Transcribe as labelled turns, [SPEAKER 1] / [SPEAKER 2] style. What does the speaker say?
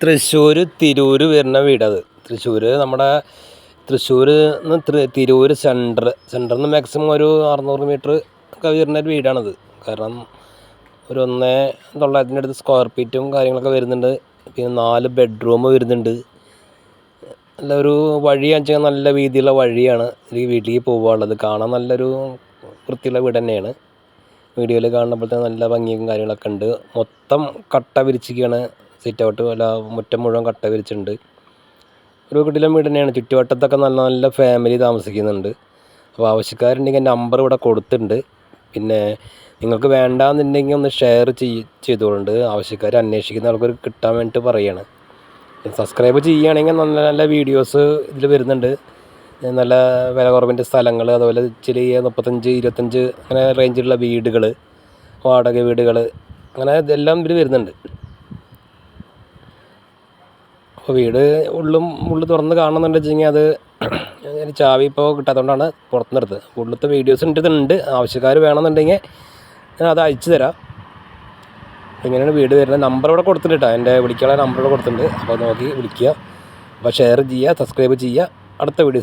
[SPEAKER 1] തൃശ്ശൂർ തിരൂർ വരുന്ന വീടത്. നമ്മുടെ തൃശ്ശൂർ തിരൂർ സെൻറ്ററിൽ നിന്ന് മാക്സിമം ഒരു 600 മീറ്റർ ഒക്കെ വരുന്ന ഒരു വീടാണത്. കാരണം ഒരു 1,900 അടുത്ത് സ്ക്വയർ ഫീറ്റും കാര്യങ്ങളൊക്കെ വരുന്നുണ്ട്. പിന്നെ 4 ബെഡ്റൂം വരുന്നുണ്ട്. നല്ല ഒരു വഴിയാണെന്ന് വെച്ചാൽ നല്ല വീതിയുള്ള വഴിയാണ് ഈ വീട്ടിലേക്ക് പോകാനുള്ളത്. കാണാൻ നല്ലൊരു വൃത്തിയുള്ള വീട് തന്നെയാണ്. വീഡിയോയിൽ കാണുമ്പോഴത്തെ നല്ല ഭംഗിയും കാര്യങ്ങളൊക്കെ ഉണ്ട്. മൊത്തം കട്ട വിരിച്ചിരിക്കുകയാണ്. സിറ്റ് ഔട്ട് അല്ല, മുറ്റം മുഴുവൻ കട്ട വിരിച്ചിട്ടുണ്ട്. ഒരു കിടിലൻ വീട് തന്നെയാണ്. ചുറ്റുവട്ടത്തൊക്കെ നല്ല നല്ല ഫാമിലി താമസിക്കുന്നുണ്ട്. അപ്പോൾ ആവശ്യക്കാരുണ്ടെങ്കിൽ നമ്പർ ഇവിടെ കൊടുത്തിട്ടുണ്ട്. പിന്നെ നിങ്ങൾക്ക് വേണ്ടാന്നുണ്ടെങ്കിൽ ഒന്ന് ഷെയർ ചെയ്തോളുണ്ട്. ആവശ്യക്കാർ അന്വേഷിക്കുന്ന ആൾക്കാർ കിട്ടാൻ വേണ്ടിയിട്ട് പറയുകയാണ്. സബ്സ്ക്രൈബ് ചെയ്യുകയാണെങ്കിൽ നല്ല നല്ല വീഡിയോസ് ഇതിൽ വരുന്നുണ്ട്. നല്ല വില കുറവിൻ്റെ സ്ഥലങ്ങൾ, അതുപോലെ ഇച്ചിരി 35, 25 അങ്ങനെ റേഞ്ചിലുള്ള വീടുകൾ, വാടക വീടുകൾ, അങ്ങനെ ഇതെല്ലാം ഇതിൽ വരുന്നുണ്ട്. അപ്പോൾ വീട് ഉള്ളിൽ തുറന്ന് കാണുന്നുണ്ടെന്ന് വെച്ചെങ്കിൽ അത് ചാവി ഇപ്പോൾ കിട്ടാത്തതുകൊണ്ടാണ് പുറത്തുനിന്നെടുത്തത്. ഉള്ളിലത്തെ വീഡിയോസ് ഉണ്ട്. ആവശ്യക്കാർ വേണമെന്നുണ്ടെങ്കിൽ ഞാൻ അത് അയച്ചു തരാം. എങ്ങനെയാണ് വീട് വരുന്നത് നമ്പർ ഇവിടെ കൊടുത്തിട്ടുണ്ട് കേട്ടോ. എൻ്റെ വിളിക്കാനുള്ള നമ്പർ ഇവിടെ കൊടുത്തിട്ടുണ്ട്. അപ്പോൾ നോക്കി വിളിക്കുക. അപ്പോൾ ഷെയർ ചെയ്യുക, സബ്സ്ക്രൈബ് ചെയ്യുക. അടുത്ത വീഡിയോസ്